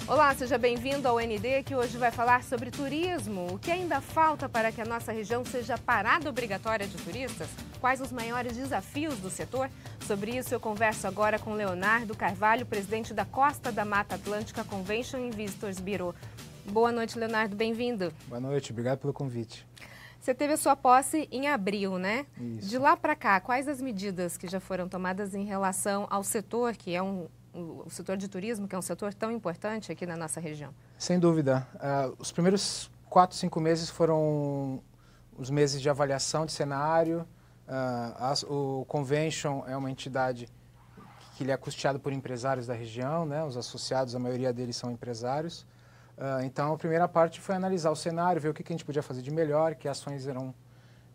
Olá, seja bem-vindo ao ND, que hoje vai falar sobre turismo. O que ainda falta para que a nossa região seja parada obrigatória de turistas? Quais os maiores desafios do setor? Sobre isso eu converso agora com Leonardo Carvalho, presidente da Costa da Mata Atlântica Convention and Visitors Bureau. Boa noite, Leonardo, bem-vindo. Boa noite, obrigado pelo convite. Você teve a sua posse em abril, né? Isso. De lá para cá, quais as medidas que já foram tomadas em relação ao setor, que é o setor de turismo, que é um setor tão importante aqui na nossa região? Sem dúvida. Os primeiros 4, 5 meses foram os meses de avaliação de cenário. O Convention é uma entidade que ele é custeado por empresários da região, né? Os associados, a maioria deles são empresários. Então, a primeira parte foi analisar o cenário, ver o que a gente podia fazer de melhor, que ações eram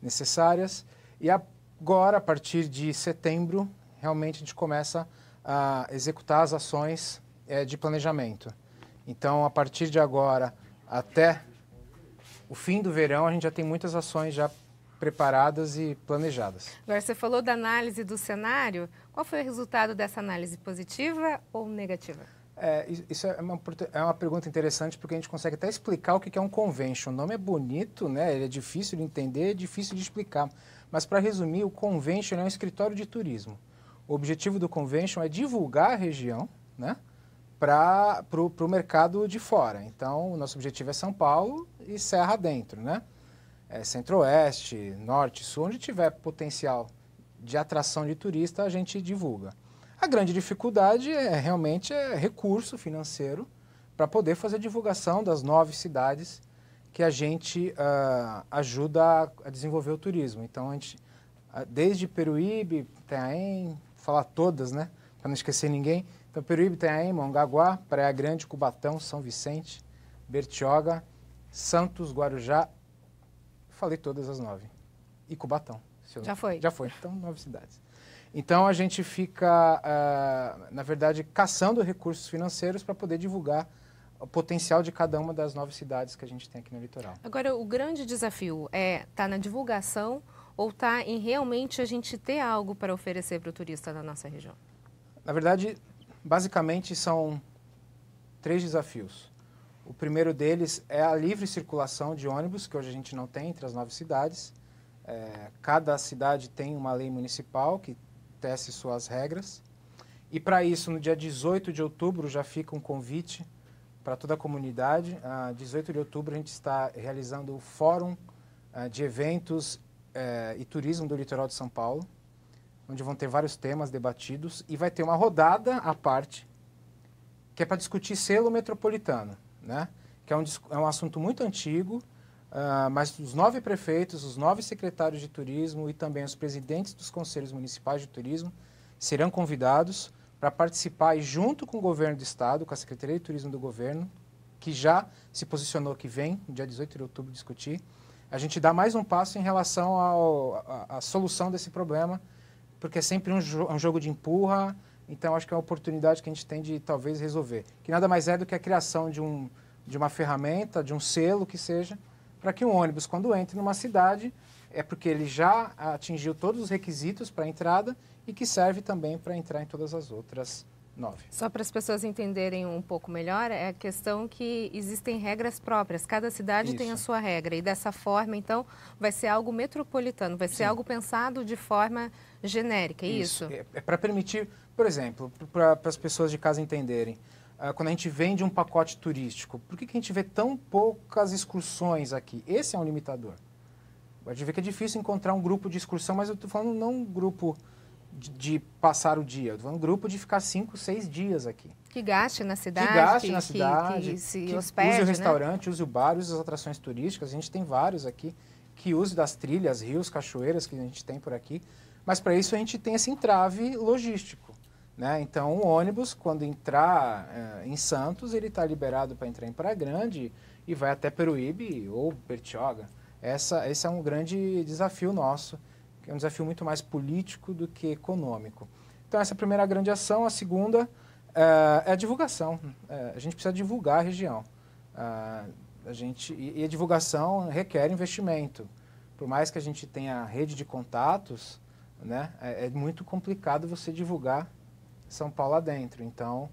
necessárias. E agora, a partir de setembro, realmente a gente começa a executar as ações de planejamento. Então, a partir de agora até o fim do verão, a gente já tem muitas ações já preparadas e planejadas. Agora, você falou da análise do cenário. Qual foi o resultado dessa análise, positiva ou negativa? Isso é uma pergunta interessante, porque a gente consegue até explicar o que é um convention. O nome é bonito, né? Ele é difícil de entender, é difícil de explicar. Mas, para resumir, o convention é um escritório de turismo. O objetivo do convention é divulgar a região, né, para o mercado de fora. Então, o nosso objetivo é São Paulo e Serra dentro, né? Centro-Oeste, Norte, Sul, onde tiver potencial de atração de turista, a gente divulga. A grande dificuldade realmente é recurso financeiro para poder fazer a divulgação das 9 cidades que a gente ajuda a desenvolver o turismo. Então, a gente, desde Peruíbe, Itanhaém, falar todas, né, para não esquecer ninguém. Então, Peruíbe, Itanhaém, Mongaguá, Praia Grande, Cubatão, São Vicente, Bertioga, Santos, Guarujá, falei todas as 9. E Cubatão. Já foi? Já foi, então 9 cidades. Então, a gente fica, na verdade, caçando recursos financeiros para poder divulgar o potencial de cada uma das 9 cidades que a gente tem aqui no litoral. Agora, o grande desafio tá na divulgação ou está em realmente a gente ter algo para oferecer para o turista da nossa região? Na verdade, basicamente são 3 desafios. O primeiro deles é a livre circulação de ônibus, que hoje a gente não tem entre as 9 cidades. Cada cidade tem uma lei municipal que tece suas regras. E para isso, no dia 18 de outubro, já fica um convite para toda a comunidade. 18 de outubro a gente está realizando o Fórum de Eventos e Turismo do Litoral de São Paulo, onde vão ter vários temas debatidos e vai ter uma rodada à parte, que é para discutir selo metropolitano, né? Que é um assunto muito antigo, mas os 9 prefeitos, os 9 secretários de turismo e também os presidentes dos conselhos municipais de turismo serão convidados para participar e junto com o governo do estado, com a Secretaria de Turismo do governo, que já se posicionou que vem, no dia 18 de outubro, discutir, a gente dá mais um passo em relação à solução desse problema, porque é sempre um jogo de empurra, então acho que é uma oportunidade que a gente tem de talvez resolver. Que nada mais é do que a criação de uma ferramenta, de um selo que seja, para que um ônibus, quando entre numa cidade, é porque ele já atingiu todos os requisitos para a entrada e que serve também para entrar em todas as outras 9. Só para as pessoas entenderem um pouco melhor, é a questão que existem regras próprias. Cada cidade tem a sua regra e dessa forma, então, vai ser algo metropolitano, vai ser algo pensado de forma genérica, é isso? É para permitir, por exemplo, para as pessoas de casa entenderem, quando a gente vende um pacote turístico, por que a gente vê tão poucas excursões aqui? Esse é um limitador. A gente vê que é difícil encontrar um grupo de excursão, mas eu estou falando não um grupo de passar o dia, eu estou falando um grupo de ficar 5, 6 dias aqui. Que gaste na cidade, que se hospede, use o né? restaurante, use o bar, use as atrações turísticas, a gente tem vários aqui, que use das trilhas, rios, cachoeiras que a gente tem por aqui, mas para isso a gente tem esse entrave logístico, né? Então, o ônibus, quando entrar em Santos, ele está liberado para entrar em Praia Grande e vai até Peruíbe ou Bertioga. Esse é um grande desafio nosso, que é um desafio muito mais político do que econômico. Então, essa é a primeira grande ação. A segunda é a divulgação. A gente precisa divulgar a região. E a divulgação requer investimento. Por mais que a gente tenha rede de contatos, né, é muito complicado você divulgar São Paulo adentro. Então,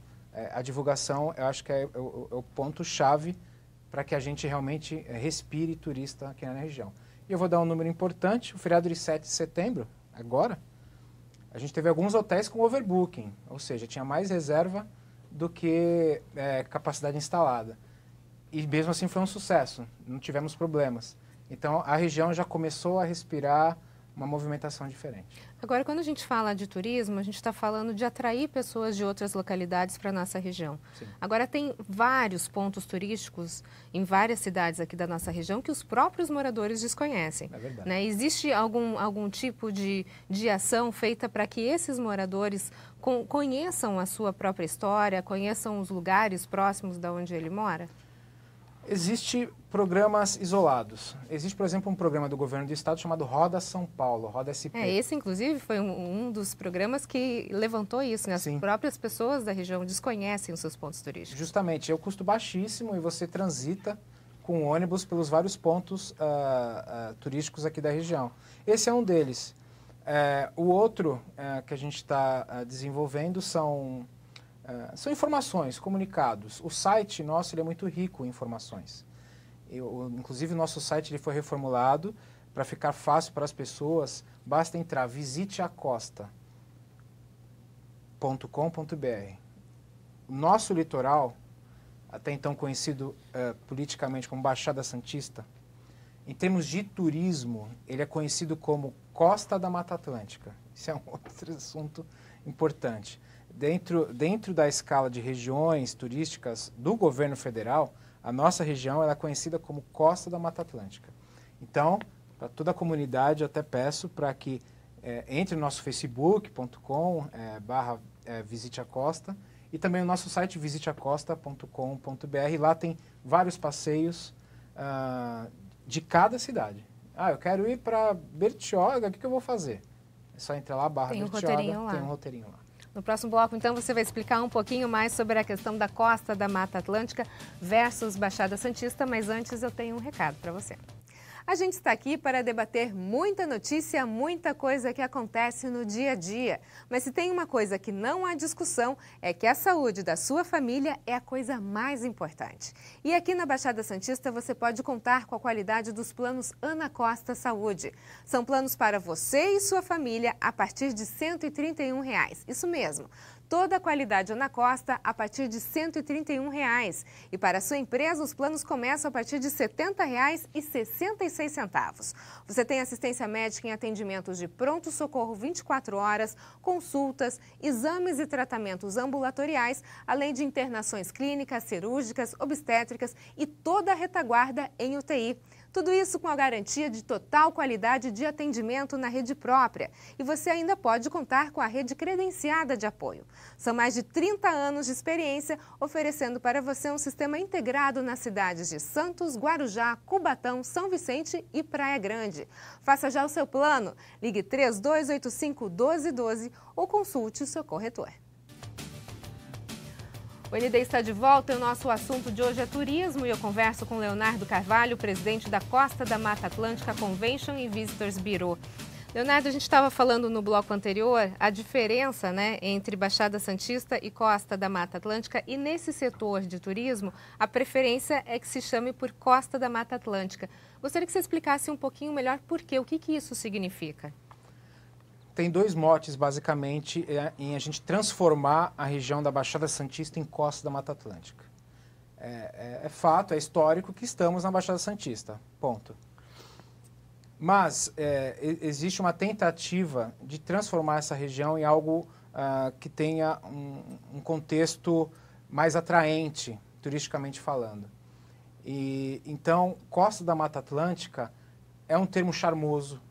a divulgação, eu acho que é o ponto-chave para que a gente realmente respire turista aqui na região. E eu vou dar um número importante, o feriado de 7 de setembro, agora, a gente teve alguns hotéis com overbooking, ou seja, tinha mais reserva do que capacidade instalada. E mesmo assim foi um sucesso, não tivemos problemas. Então a região já começou a respirar uma movimentação diferente. Agora, quando a gente fala de turismo, a gente está falando de atrair pessoas de outras localidades para a nossa região. Sim. Agora, tem vários pontos turísticos em várias cidades aqui da nossa região que os próprios moradores desconhecem. É verdade. Né? Existe algum tipo de ação feita para que esses moradores conheçam a sua própria história, conheçam os lugares próximos de onde ele mora? Existem programas isolados. Existe, por exemplo, um programa do governo do estado chamado Roda São Paulo, Roda SP. Esse, inclusive, foi um dos programas que levantou isso, né? As Sim. próprias pessoas da região desconhecem os seus pontos turísticos. Justamente, é um custo baixíssimo e você transita com ônibus pelos vários pontos turísticos aqui da região. Esse é um deles. O outro que a gente está desenvolvendo são informações, comunicados. O site nosso ele é muito rico em informações. Inclusive, o nosso site ele foi reformulado para ficar fácil para as pessoas. Basta entrar, visiteacosta.com.br. O nosso litoral, até então conhecido politicamente como Baixada Santista, em termos de turismo, ele é conhecido como Costa da Mata Atlântica. Isso é um outro assunto importante. Dentro da escala de regiões turísticas do governo federal, a nossa região ela é conhecida como Costa da Mata Atlântica. Então, para toda a comunidade, eu até peço para que entre no nosso facebook.com/visiteacosta e também o nosso site visiteacosta.com.br. Lá tem vários passeios de cada cidade. Eu quero ir para Bertioga, o que eu vou fazer? É só entrar lá, /Bertioga, tem um roteirinho lá. No próximo bloco, então, você vai explicar um pouquinho mais sobre a questão da Costa da Mata Atlântica versus Baixada Santista, mas antes eu tenho um recado para você. A gente está aqui para debater muita notícia, muita coisa que acontece no dia a dia. Mas se tem uma coisa que não há discussão, é que a saúde da sua família é a coisa mais importante. E aqui na Baixada Santista você pode contar com a qualidade dos planos Ana Costa Saúde. São planos para você e sua família a partir de R$ 131. Isso mesmo. Toda a qualidade Ana Costa a partir de R$ 131. E para a sua empresa, os planos começam a partir de R$ 70,66. Você tem assistência médica em atendimentos de pronto-socorro 24 horas, consultas, exames e tratamentos ambulatoriais, além de internações clínicas, cirúrgicas, obstétricas e toda a retaguarda em UTI. Tudo isso com a garantia de total qualidade de atendimento na rede própria. E você ainda pode contar com a rede credenciada de apoio. São mais de 30 anos de experiência oferecendo para você um sistema integrado nas cidades de Santos, Guarujá, Cubatão, São Vicente e Praia Grande. Faça já o seu plano. Ligue 3285-1212 ou consulte o seu corretor. O ND está de volta e o nosso assunto de hoje é turismo e eu converso com Leonardo Carvalho, presidente da Costa da Mata Atlântica Convention and Visitors Bureau. Leonardo, a gente estava falando no bloco anterior a diferença, né, entre Baixada Santista e Costa da Mata Atlântica e nesse setor de turismo a preferência é que se chame por Costa da Mata Atlântica. Gostaria que você explicasse um pouquinho melhor por quê, o que isso significa? Tem dois motes, basicamente, em a gente transformar a região da Baixada Santista em Costa da Mata Atlântica. É fato, é histórico que estamos na Baixada Santista, ponto. Mas existe uma tentativa de transformar essa região em algo que tenha um contexto mais atraente, turisticamente falando. Então, Costa da Mata Atlântica é um termo charmoso.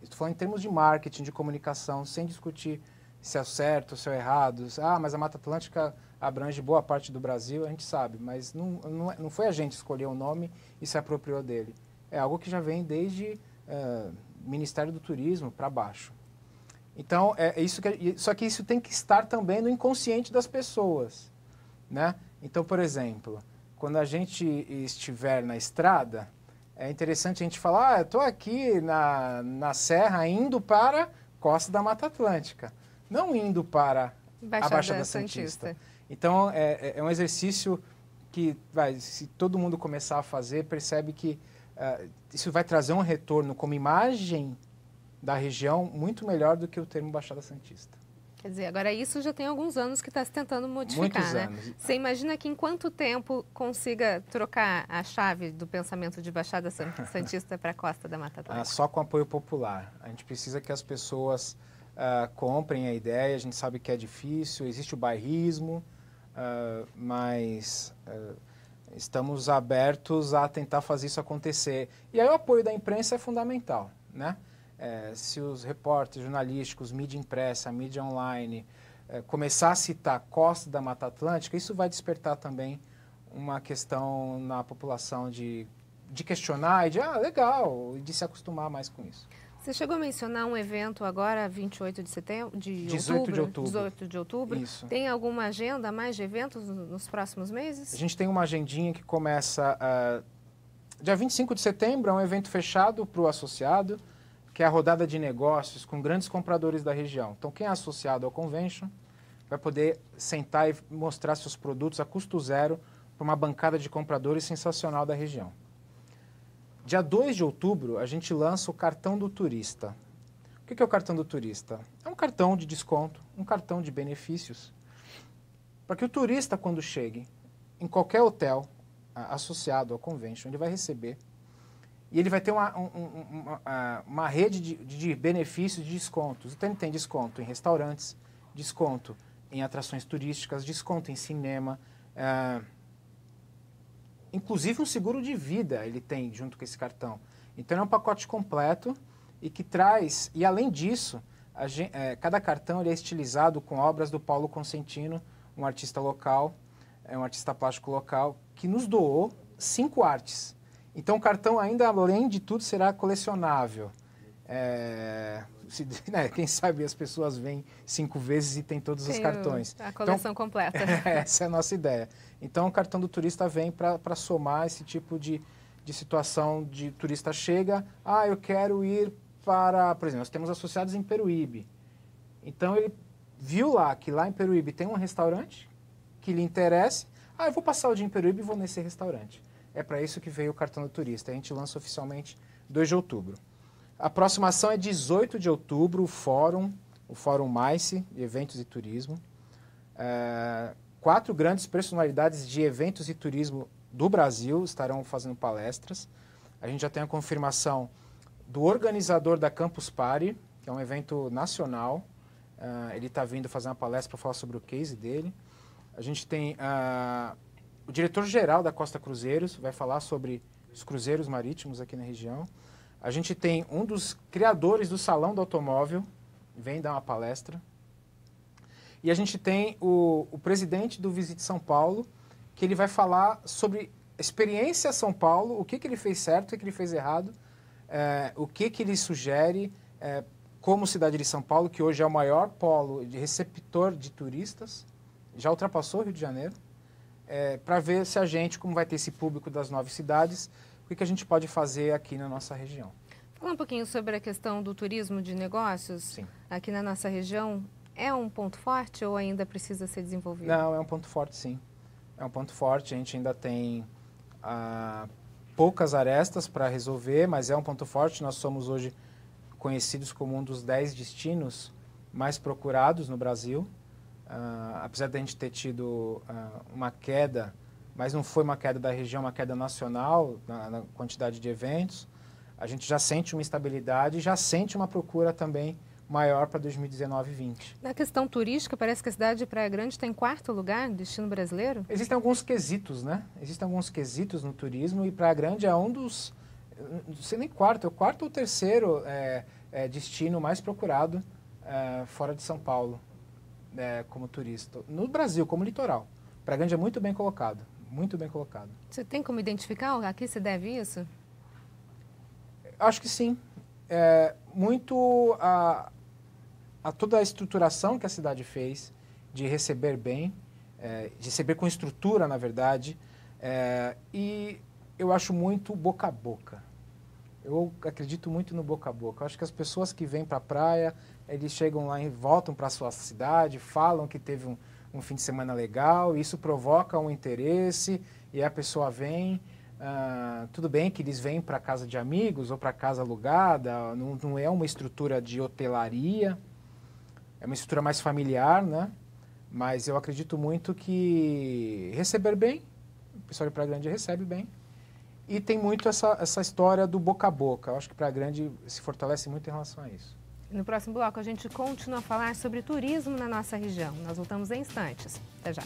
Estou falando em termos de marketing, de comunicação, sem discutir se é certo, se é errado. Mas a Mata Atlântica abrange boa parte do Brasil, a gente sabe, mas não foi a gente escolher o nome e se apropriou dele. É algo que já vem desde Ministério do Turismo para baixo. Então, só que isso tem que estar também no inconsciente das pessoas, né? Então, por exemplo, quando a gente estiver na estrada, é interessante a gente falar, eu estou aqui na Serra indo para Costa da Mata Atlântica, não indo para a Baixada Santista. Então, é um exercício que, se todo mundo começar a fazer, percebe que isso vai trazer um retorno como imagem da região muito melhor do que o termo Baixada Santista. Quer dizer, agora isso já tem alguns anos que está se tentando modificar, Muitos né? anos. Você imagina que em quanto tempo consiga trocar a chave do pensamento de Baixada Santista para a Costa da Mata Atlântica? Só com apoio popular. A gente precisa que as pessoas comprem a ideia, a gente sabe que é difícil, existe o bairrismo, mas estamos abertos a tentar fazer isso acontecer. E aí o apoio da imprensa é fundamental, né? Se os repórteres jornalísticos, mídia impressa, mídia online, começar a citar Costa da Mata Atlântica, isso vai despertar também uma questão na população de questionar e de, legal, e de se acostumar mais com isso. Você chegou a mencionar um evento agora, 28 de setembro, 18 de outubro. 18 de outubro. Isso. Tem alguma agenda mais de eventos nos próximos meses? A gente tem uma agendinha que começa dia 25 de setembro, é um evento fechado para o associado, que é a rodada de negócios com grandes compradores da região. Então, quem é associado ao Convention vai poder sentar e mostrar seus produtos a custo zero para uma bancada de compradores sensacional da região. Dia 2 de outubro, a gente lança o cartão do turista. O que é o cartão do turista? É um cartão de desconto, um cartão de benefícios, para que o turista, quando chegue em qualquer hotel associado ao Convention, ele vai receber e ele vai ter uma rede de benefícios, de descontos. Então, ele tem desconto em restaurantes, desconto em atrações turísticas, desconto em cinema, inclusive um seguro de vida ele tem junto com esse cartão. Então, é um pacote completo e que traz, e além disso, cada cartão ele é estilizado com obras do Paulo Consentino, um artista local, um artista plástico local, que nos doou 5 artes. Então, o cartão, ainda além de tudo, será colecionável. Quem sabe as pessoas vêm 5 vezes e tem todos os cartões. A coleção completa. Essa é a nossa ideia. Então, o cartão do turista vem para somar esse tipo de situação de turista chega, eu quero ir para... Por exemplo, nós temos associados em Peruíbe. Então, ele viu que lá em Peruíbe tem um restaurante que lhe interessa. Eu vou passar o dia em Peruíbe e vou nesse restaurante. É para isso que veio o cartão do turista. A gente lança oficialmente 2 de outubro. A próxima ação é 18 de outubro, o Fórum MAICE, de Eventos e Turismo. 4 grandes personalidades de eventos e turismo do Brasil estarão fazendo palestras. A gente já tem a confirmação do organizador da Campus Party, que é um evento nacional. Ele está vindo fazer uma palestra para falar sobre o case dele. A gente tem o diretor-geral da Costa Cruzeiros, vai falar sobre os cruzeiros marítimos aqui na região. A gente tem um dos criadores do Salão do Automóvel, vem dar uma palestra. E a gente tem o presidente do Visite São Paulo, que ele vai falar sobre a experiência São Paulo, o que ele fez certo, o que ele fez errado, o que ele sugere como cidade de São Paulo, que hoje é o maior polo de receptor de turistas, já ultrapassou o Rio de Janeiro, para ver se a gente, como vai ter esse público das 9 cidades, o que a gente pode fazer aqui na nossa região. Falar um pouquinho sobre a questão do turismo de negócios. Sim. Aqui na nossa região. É um ponto forte ou ainda precisa ser desenvolvido? Não, é um ponto forte, sim. É um ponto forte. A gente ainda tem poucas arestas para resolver, mas é um ponto forte. Nós somos hoje conhecidos como um dos 10 destinos mais procurados no Brasil. Apesar de a gente ter tido uma queda, mas não foi uma queda da região, uma queda nacional na quantidade de eventos, a gente já sente uma estabilidade e já sente uma procura também maior para 2019 e 2020. Na questão turística, parece que a cidade de Praia Grande está em 4º lugar, destino brasileiro? Existem alguns quesitos, né? Existem alguns quesitos no turismo e Praia Grande é um dos, não sei nem quarto, é o 4º ou 3º destino mais procurado fora de São Paulo como turista. No Brasil, como litoral. Praia Grande é muito bem colocado, muito bem colocado. Você tem como identificar a que se deve isso? Acho que sim. Muito a toda a estruturação que a cidade fez de receber bem, de receber com estrutura, na verdade, e eu acho muito boca a boca. Eu acredito muito no boca a boca. Eu acho que as pessoas que vêm para a praia, eles chegam lá e voltam para a sua cidade, falam que teve um fim de semana legal, isso provoca um interesse e a pessoa vem. Tudo bem que eles vêm para casa de amigos ou para casa alugada, não é uma estrutura de hotelaria, é uma estrutura mais familiar, né? Mas eu acredito muito que receber bem, o pessoal de Praia Grande recebe bem, e tem muito essa história do boca a boca. Eu acho que Praia Grande se fortalece muito em relação a isso. No próximo bloco, a gente continua a falar sobre turismo na nossa região. Nós voltamos em instantes. Até já.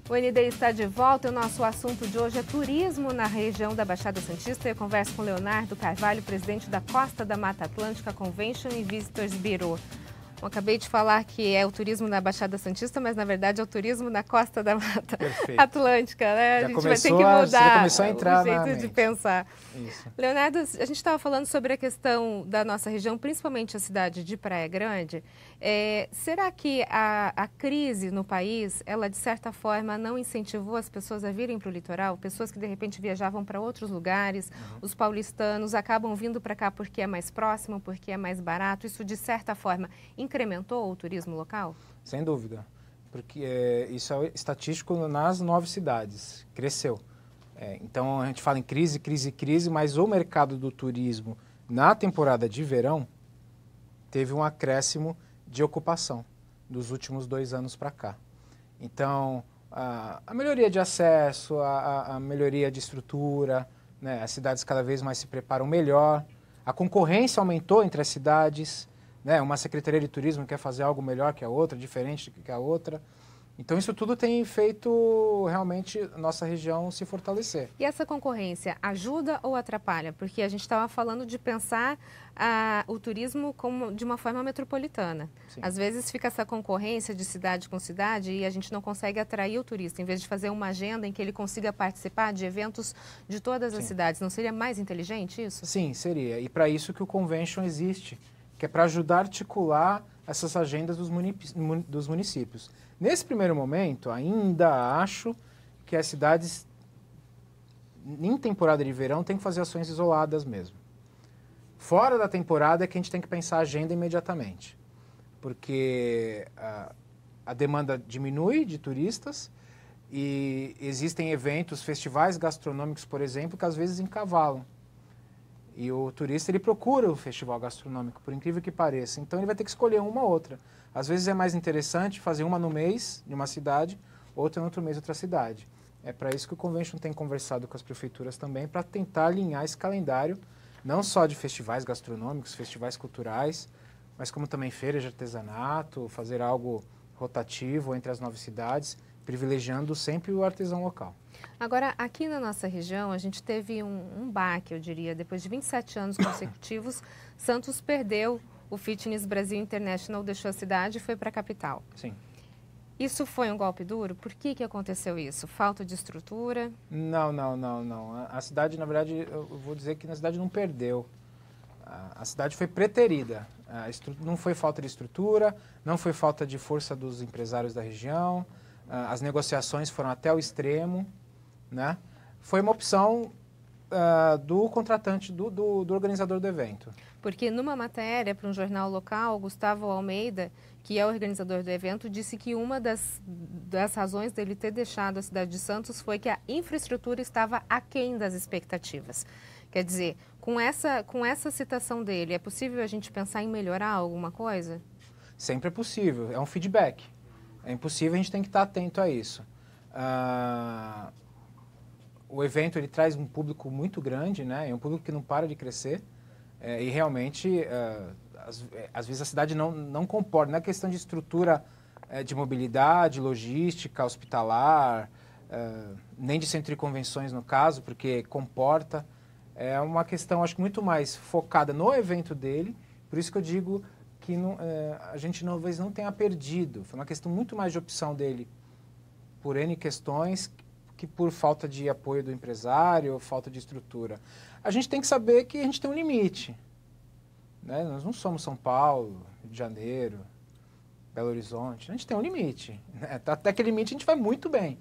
O ND está de volta e o nosso assunto de hoje é turismo na região da Baixada Santista. Eu converso com Leonardo Carvalho, presidente da Costa da Mata Atlântica Convention and Visitors Bureau. Eu acabei de falar que é o turismo na Baixada Santista, mas na verdade é o turismo na Costa da Mata Atlântica, né? A gente vai ter que mudar o jeito de pensar. Isso. Leonardo, a gente estava falando sobre a questão da nossa região, principalmente a cidade de Praia Grande. Será que a crise no país, ela de certa forma não incentivou as pessoas a virem para o litoral? Pessoas que de repente viajavam para outros lugares, os paulistanos acabam vindo para cá porque é mais próximo, porque é mais barato. Isso de certa forma incrementou o turismo local? Sem dúvida, porque isso é estatístico nas 9 cidades, cresceu. Então a gente fala em crise, mas o mercado do turismo na temporada de verão teve um acréscimo de ocupação dos últimos 2 anos para cá. Então a melhoria de acesso, a melhoria de estrutura, né, as cidades cada vez mais se preparam melhor, a concorrência aumentou entre as cidades. Né? Uma secretaria de turismo quer fazer algo melhor que a outra, diferente que a outra. Então isso tudo tem feito realmente a nossa região se fortalecer. E essa concorrência ajuda ou atrapalha? Porque a gente estava falando de pensar o turismo de uma forma metropolitana. Sim. Às vezes fica essa concorrência de cidade com cidade e a gente não consegue atrair o turista, em vez de fazer uma agenda em que ele consiga participar de eventos de todas as cidades. Não seria mais inteligente isso? Sim, seria. E para isso que o Convention existe, que é para ajudar a articular essas agendas dos municípios. Nesse primeiro momento, ainda acho que as cidades, em temporada de verão, têm que fazer ações isoladas mesmo. Fora da temporada é que a gente tem que pensar a agenda imediatamente, porque a demanda diminui de turistas e existem eventos, festivais gastronômicos, por exemplo, que às vezes encavalam. E o turista, ele procura o festival gastronômico, por incrível que pareça. Então, ele vai ter que escolher uma ou outra. Às vezes é mais interessante fazer uma no mês, de uma cidade, outra no outro mês, outra cidade. É para isso que o Convention tem conversado com as prefeituras também, para tentar alinhar esse calendário, não só de festivais gastronômicos, festivais culturais, mas como também feiras de artesanato, fazer algo rotativo entre as 9 cidades, privilegiando sempre o artesão local. Agora, aqui na nossa região, a gente teve um baque, eu diria. Depois de 27 anos consecutivos, Santos perdeu o Fitness Brasil International, deixou a cidade e foi para a capital. Sim. Isso foi um golpe duro? Por que aconteceu isso? Falta de estrutura? Não. A cidade, na verdade, eu vou dizer que na cidade não perdeu. A cidade foi preterida. Não foi falta de estrutura, não foi falta de força dos empresários da região. As negociações foram até o extremo, né? Foi uma opção do contratante, do organizador do evento. Porque numa matéria para um jornal local, Gustavo Almeida, que é o organizador do evento, disse que uma das razões dele ter deixado a cidade de Santos foi que a infraestrutura estava aquém das expectativas. Quer dizer, com essa citação dele, é possível a gente pensar em melhorar alguma coisa? Sempre é possível, é um feedback. É impossível, a gente tem que estar atento a isso. O evento ele traz um público muito grande, né? É um público que não para de crescer. E realmente, às vezes a cidade não comporta. Não é questão de estrutura de mobilidade, logística, hospitalar, nem de centro de convenções no caso, porque comporta. É uma questão, acho que muito mais focada no evento dele. Por isso que eu digo que a gente talvez não tenha perdido. Foi uma questão muito mais de opção dele por N questões que por falta de apoio do empresário, falta de estrutura. A gente tem que saber que a gente tem um limite. Né? Nós não somos São Paulo, Rio de Janeiro, Belo Horizonte. A gente tem um limite. Né? Até aquele limite a gente vai muito bem.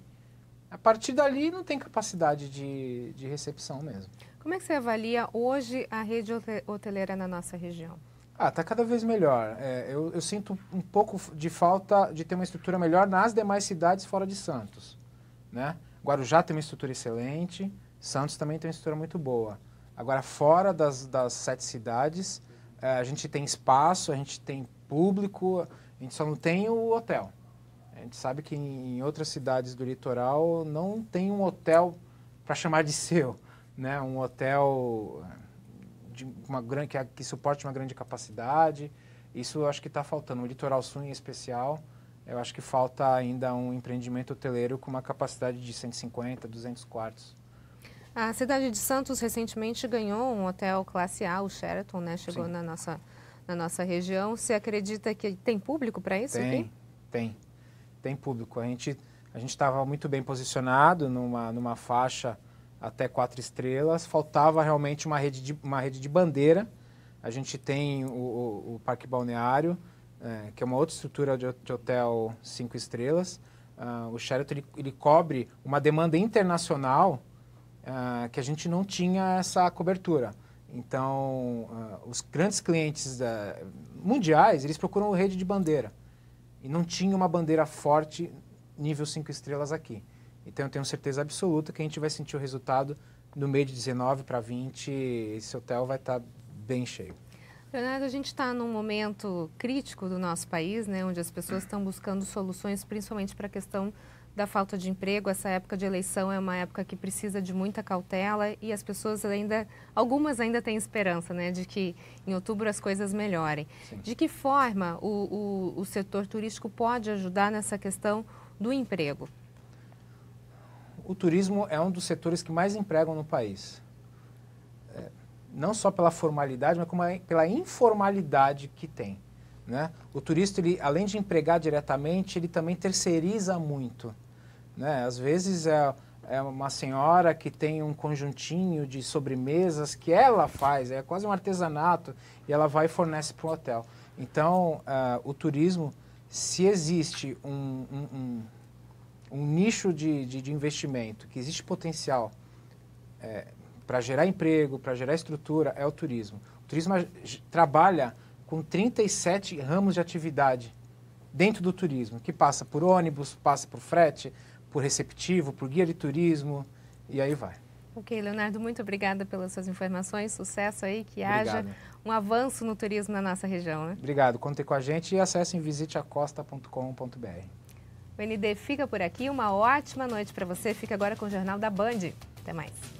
A partir dali não tem capacidade de recepção mesmo. Como é que você avalia hoje a rede hoteleira na nossa região? Está cada vez melhor. Eu sinto um pouco de falta de ter uma estrutura melhor nas demais cidades fora de Santos, né? Guarujá tem uma estrutura excelente, Santos também tem uma estrutura muito boa. Agora, fora das 7 cidades, a gente tem espaço, a gente tem público, a gente só não tem o hotel. A gente sabe que em outras cidades do litoral não tem um hotel para chamar de seu, né? Um hotel que suporte uma grande capacidade. Isso eu acho que está faltando. No Litoral Sul, em especial, eu acho que falta ainda um empreendimento hoteleiro com uma capacidade de 150, 200 quartos. A cidade de Santos recentemente ganhou um hotel classe A, o Sheraton, né? Chegou na nossa região. Você acredita que tem público para isso aqui? Tem público. A gente estava muito bem posicionado numa faixa até 4 estrelas. Faltava realmente uma rede de bandeira. A gente tem o Parque Balneário, que é uma outra estrutura de hotel 5 estrelas. O Sheraton ele cobre uma demanda internacional que a gente não tinha essa cobertura. Então, os grandes clientes mundiais, eles procuram rede de bandeira. E não tinha uma bandeira forte nível 5 estrelas aqui. Então, eu tenho certeza absoluta que a gente vai sentir o resultado no meio de 19 para 20, esse hotel vai estar bem cheio. Leonardo, a gente está num momento crítico do nosso país, né, onde as pessoas estão buscando soluções, principalmente para a questão da falta de emprego. Essa época de eleição é uma época que precisa de muita cautela e as pessoas algumas ainda têm esperança, né, de que em outubro as coisas melhorem. Sim. De que forma o setor turístico pode ajudar nessa questão do emprego? O turismo é um dos setores que mais empregam no país. Não só pela formalidade, mas como pela informalidade que tem, né? O turista, além de empregar diretamente, ele também terceiriza muito, né? Às vezes é uma senhora que tem um conjuntinho de sobremesas que ela faz, é quase um artesanato, e ela vai e fornece para o hotel. Então, o turismo, se existe um nicho de investimento, que existe potencial para gerar emprego, para gerar estrutura, é o turismo. O turismo trabalha com 37 ramos de atividade dentro do turismo, que passa por ônibus, passa por frete, por receptivo, por guia de turismo, e aí vai. Ok, Leonardo, muito obrigada pelas suas informações, sucesso aí, que haja um avanço no turismo na nossa região, né? Obrigado, contem com a gente e acessem visiteacosta.com.br. O ND fica por aqui, uma ótima noite para você, fica agora com o Jornal da Band. Até mais.